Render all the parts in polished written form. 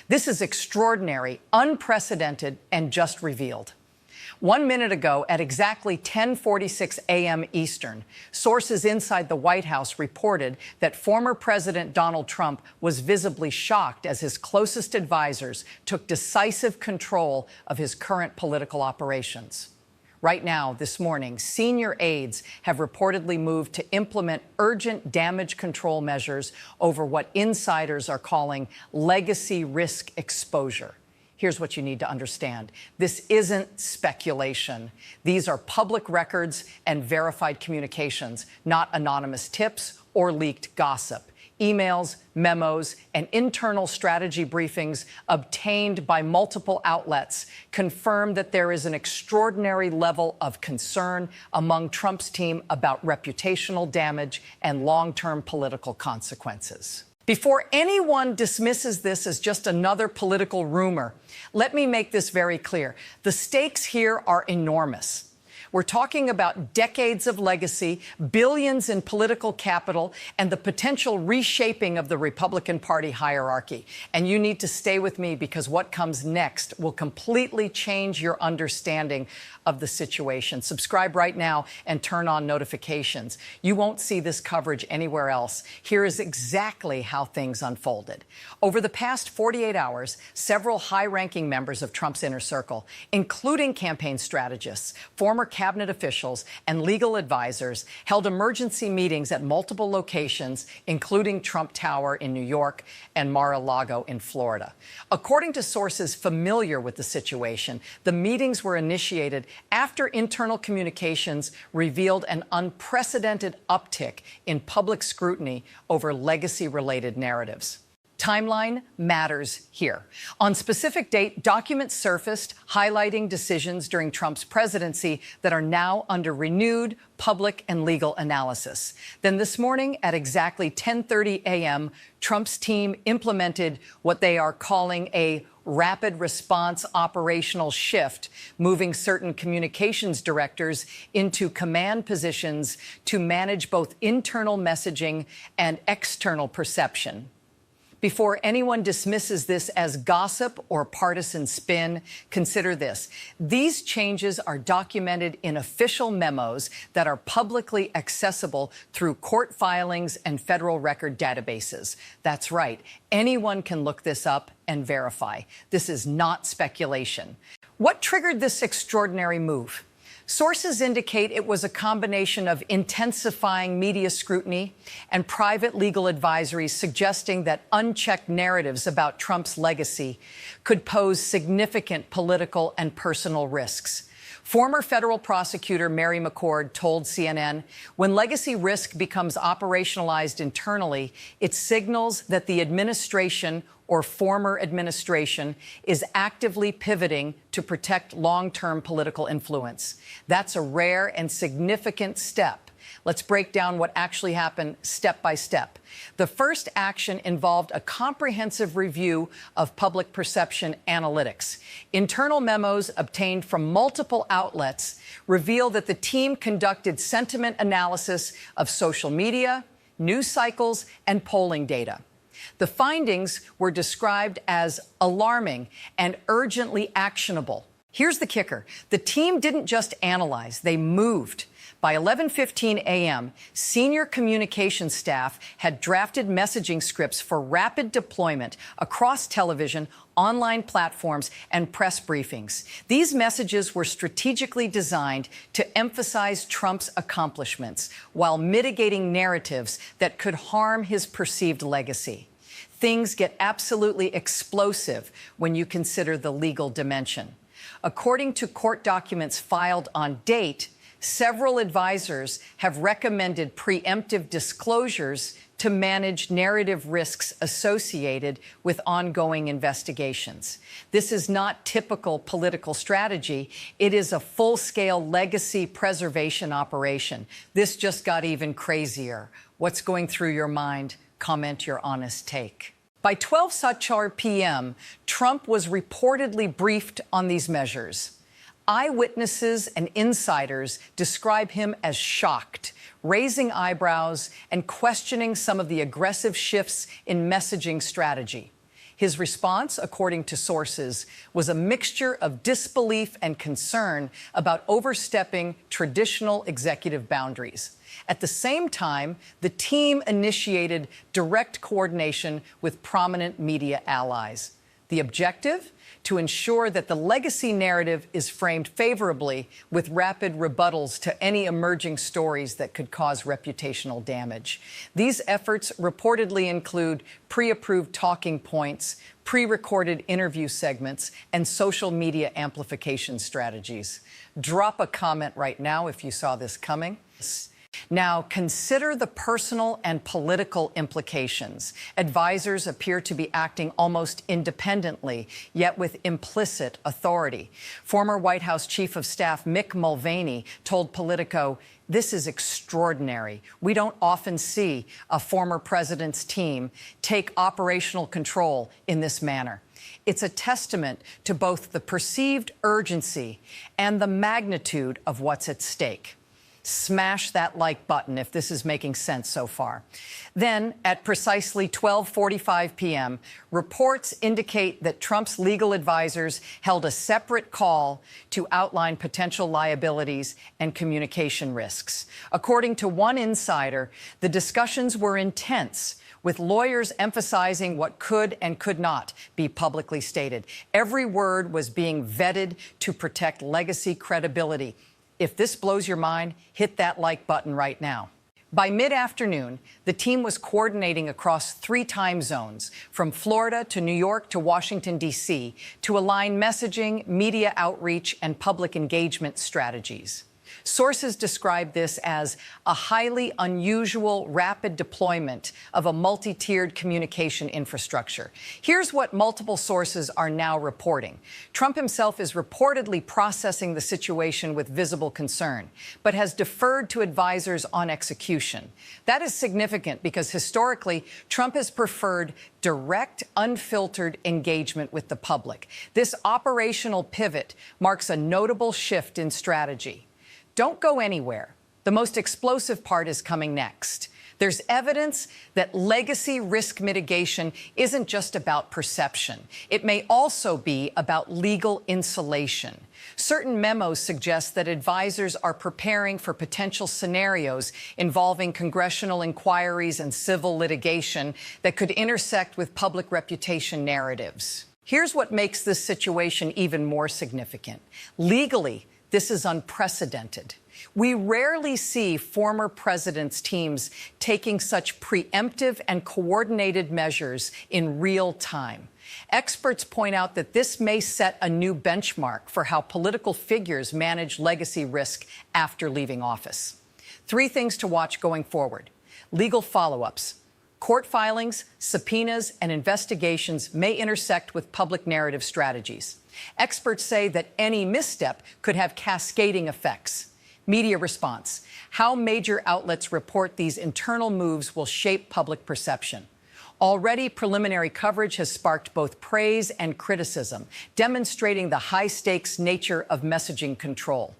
This is extraordinary, unprecedented, and just revealed. 1 minute ago, at exactly 10:46 a.m. Eastern, sources inside the White House reported that former President Donald Trump was visibly shocked as his closest advisors took decisive control of his current political operations. Right now, this morning, senior aides have reportedly moved to implement urgent damage control measures over what insiders are calling legacy risk exposure. Here's what you need to understand. This isn't speculation. These are public records and verified communications, not anonymous tips or leaked gossip. Emails, memos, and internal strategy briefings obtained by multiple outlets confirm that there is an extraordinary level of concern among Trump's team about reputational damage and long-term political consequences. Before anyone dismisses this as just another political rumor, let me make this very clear. The stakes here are enormous. We're talking about decades of legacy, billions in political capital, and the potential reshaping of the Republican Party hierarchy. And you need to stay with me because what comes next will completely change your understanding of the situation. Subscribe right now and turn on notifications. You won't see this coverage anywhere else. Here is exactly how things unfolded. Over the past 48 hours, several high-ranking members of Trump's inner circle, including campaign strategists, former cabinet officials, and legal advisors, held emergency meetings at multiple locations, including Trump Tower in New York and Mar-a-Lago in Florida. According to sources familiar with the situation, the meetings were initiated after internal communications revealed an unprecedented uptick in public scrutiny over legacy-related narratives. Timeline matters here. On specific date, documents surfaced highlighting decisions during Trump's presidency that are now under renewed public and legal analysis. Then this morning at exactly 10:30 a.m., Trump's team implemented what they are calling a rapid response operational shift, moving certain communications directors into command positions to manage both internal messaging and external perception. Before anyone dismisses this as gossip or partisan spin, consider this. These changes are documented in official memos that are publicly accessible through court filings and federal record databases. That's right. Anyone can look this up and verify. This is not speculation. What triggered this extraordinary move? Sources indicate it was a combination of intensifying media scrutiny and private legal advisories suggesting that unchecked narratives about Trump's legacy could pose significant political and personal risks. Former federal prosecutor Mary McCord told CNN, when legacy risk becomes operationalized internally, it signals that the administration or former administration is actively pivoting to protect long-term political influence. That's a rare and significant step. Let's break down what actually happened step by step. The first action involved a comprehensive review of public perception analytics. Internal memos obtained from multiple outlets reveal that the team conducted sentiment analysis of social media, news cycles, and polling data. The findings were described as alarming and urgently actionable. Here's the kicker. The team didn't just analyze, they moved. By 11:15 a.m., senior communications staff had drafted messaging scripts for rapid deployment across television, online platforms, and press briefings. These messages were strategically designed to emphasize Trump's accomplishments while mitigating narratives that could harm his perceived legacy. Things get absolutely explosive when you consider the legal dimension. According to court documents filed on date, several advisors have recommended preemptive disclosures to manage narrative risks associated with ongoing investigations. This is not typical political strategy. It is a full-scale legacy preservation operation. This just got even crazier. What's going through your mind? Comment your honest take. By 12:00 p.m., Trump was reportedly briefed on these measures. Eyewitnesses and insiders describe him as shocked, raising eyebrows and questioning some of the aggressive shifts in messaging strategy. His response, according to sources, was a mixture of disbelief and concern about overstepping traditional executive boundaries. At the same time, the team initiated direct coordination with prominent media allies. The objective? To ensure that the legacy narrative is framed favorably with rapid rebuttals to any emerging stories that could cause reputational damage. These efforts reportedly include pre-approved talking points, pre-recorded interview segments, and social media amplification strategies. Drop a comment right now if you saw this coming. Now, consider the personal and political implications. Advisors appear to be acting almost independently, yet with implicit authority. Former White House Chief of Staff Mick Mulvaney told Politico, "This is extraordinary. We don't often see a former president's team take operational control in this manner. It's a testament to both the perceived urgency and the magnitude of what's at stake." Smash that like button if this is making sense so far. Then, at precisely 12:45 p.m., reports indicate that Trump's legal advisors held a separate call to outline potential liabilities and communication risks. According to one insider, the discussions were intense, with lawyers emphasizing what could and could not be publicly stated. Every word was being vetted to protect legacy credibility. If this blows your mind, hit that like button right now. By mid-afternoon, the team was coordinating across 3 time zones, from Florida to New York to Washington, D.C., to align messaging, media outreach, and public engagement strategies. Sources describe this as a highly unusual, rapid deployment of a multi-tiered communication infrastructure. Here's what multiple sources are now reporting. Trump himself is reportedly processing the situation with visible concern, but has deferred to advisors on execution. That is significant because historically, Trump has preferred direct, unfiltered engagement with the public. This operational pivot marks a notable shift in strategy. Don't go anywhere. The most explosive part is coming next. There's evidence that legacy risk mitigation isn't just about perception. It may also be about legal insulation. Certain memos suggest that advisors are preparing for potential scenarios involving congressional inquiries and civil litigation that could intersect with public reputation narratives. Here's what makes this situation even more significant. Legally, this is unprecedented. We rarely see former presidents' teams taking such preemptive and coordinated measures in real time. Experts point out that this may set a new benchmark for how political figures manage legacy risk after leaving office. 3 things to watch going forward. Legal follow-ups. Court filings, subpoenas, and investigations may intersect with public narrative strategies. Experts say that any misstep could have cascading effects. Media response. How major outlets report these internal moves will shape public perception. Already, preliminary coverage has sparked both praise and criticism, demonstrating the high-stakes nature of messaging control.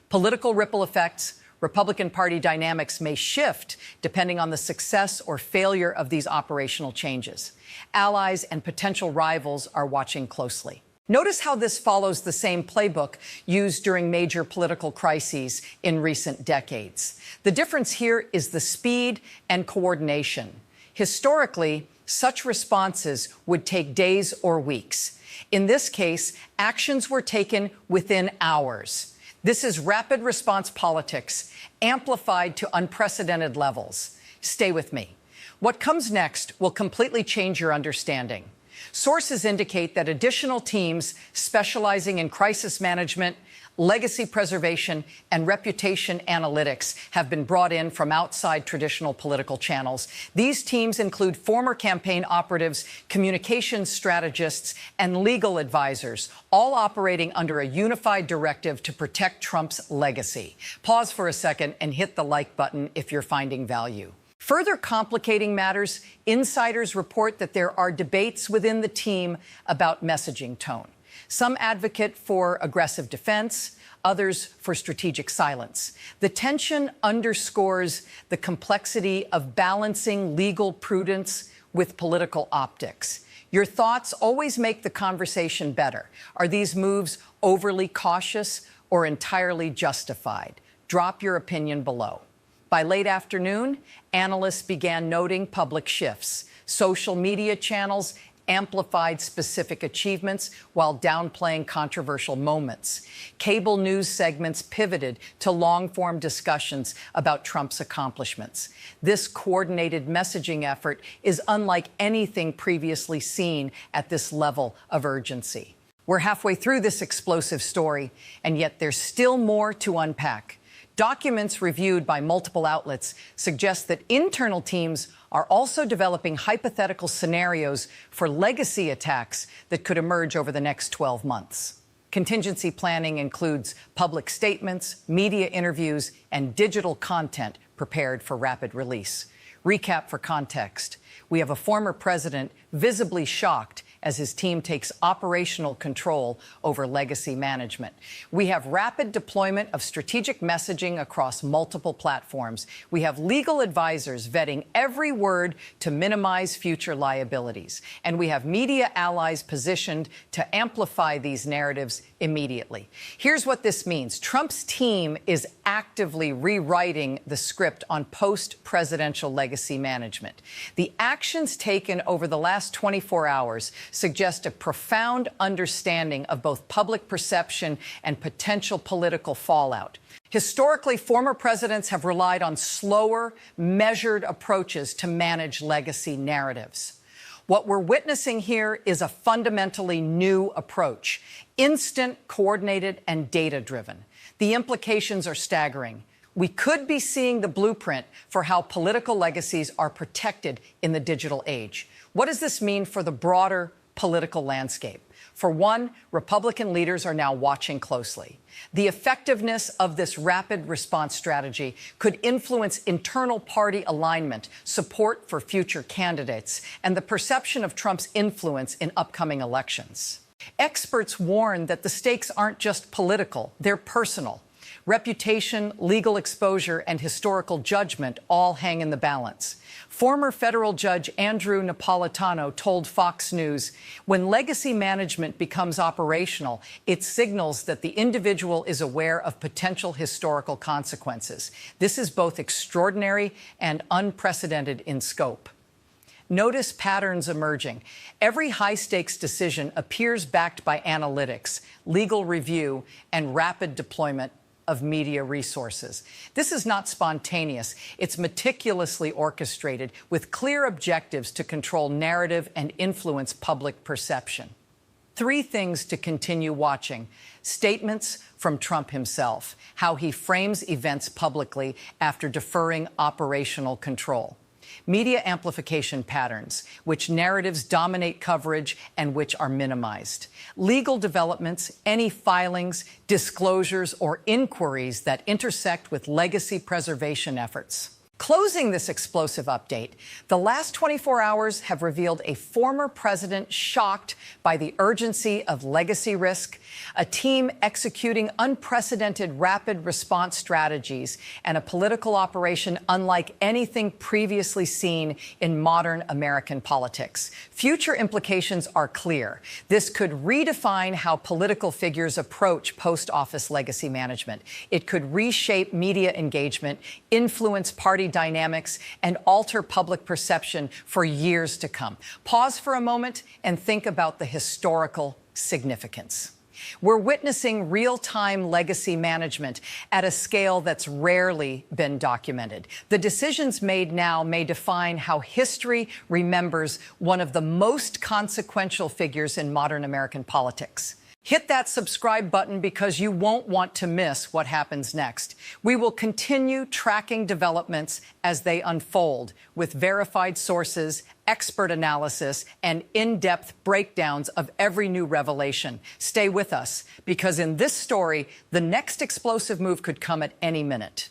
Political ripple effects. Republican Party dynamics may shift depending on the success or failure of these operational changes. Allies and potential rivals are watching closely. Notice how this follows the same playbook used during major political crises in recent decades. The difference here is the speed and coordination. Historically, such responses would take days or weeks. In this case, actions were taken within hours. This is rapid response politics, amplified to unprecedented levels. Stay with me. What comes next will completely change your understanding. Sources indicate that additional teams specializing in crisis management, legacy preservation, and reputation analytics have been brought in from outside traditional political channels. These teams include former campaign operatives, communications strategists, and legal advisors, all operating under a unified directive to protect Trump's legacy. Pause for a second and hit the like button if you're finding value. Further complicating matters, insiders report that there are debates within the team about messaging tone. Some advocate for aggressive defense, others for strategic silence. The tension underscores the complexity of balancing legal prudence with political optics. Your thoughts always make the conversation better. Are these moves overly cautious or entirely justified? Drop your opinion below. By late afternoon, analysts began noting public shifts. Social media channels amplified specific achievements while downplaying controversial moments. Cable news segments pivoted to long-form discussions about Trump's accomplishments. This coordinated messaging effort is unlike anything previously seen at this level of urgency. We're halfway through this explosive story, and yet there's still more to unpack. Documents reviewed by multiple outlets suggest that internal teams are also developing hypothetical scenarios for legacy attacks that could emerge over the next 12 months. Contingency planning includes public statements, media interviews, and digital content prepared for rapid release. Recap for context. We have a former president visibly shocked as his team takes operational control over legacy management. We have rapid deployment of strategic messaging across multiple platforms. We have legal advisors vetting every word to minimize future liabilities. And we have media allies positioned to amplify these narratives immediately. Here's what this means. Trump's team is actively rewriting the script on post-presidential legacy management. The actions taken over the last 24 hours suggest a profound understanding of both public perception and potential political fallout. Historically, former presidents have relied on slower, measured approaches to manage legacy narratives. What we're witnessing here is a fundamentally new approach, instant, coordinated, and data-driven. The implications are staggering. We could be seeing the blueprint for how political legacies are protected in the digital age. What does this mean for the broader political landscape? For one, Republican leaders are now watching closely. The effectiveness of this rapid response strategy could influence internal party alignment, support for future candidates, and the perception of Trump's influence in upcoming elections. Experts warn that the stakes aren't just political, they're personal. Reputation, legal exposure, and historical judgment all hang in the balance. Former federal judge Andrew Napolitano told Fox News, when legacy management becomes operational, it signals that the individual is aware of potential historical consequences. This is both extraordinary and unprecedented in scope. Notice patterns emerging. Every high-stakes decision appears backed by analytics, legal review, and rapid deployment of media resources. This is not spontaneous. It's meticulously orchestrated with clear objectives to control narrative and influence public perception. Three things to continue watching. Statements from Trump himself, how he frames events publicly after deferring operational control. Media amplification patterns, which narratives dominate coverage and which are minimized. Legal developments, any filings, disclosures, or inquiries that intersect with legacy preservation efforts. Closing this explosive update, the last 24 hours have revealed a former president shocked by the urgency of legacy risk, a team executing unprecedented rapid response strategies, and a political operation unlike anything previously seen in modern American politics. Future implications are clear. This could redefine how political figures approach post-office legacy management. It could reshape media engagement, influence party dynamics, and alter public perception for years to come. Pause for a moment and think about the historical significance. We're witnessing real-time legacy management at a scale that's rarely been documented. The decisions made now may define how history remembers one of the most consequential figures in modern American politics. Hit that subscribe button because you won't want to miss what happens next. We will continue tracking developments as they unfold with verified sources, expert analysis, and in-depth breakdowns of every new revelation. Stay with us because in this story, the next explosive move could come at any minute.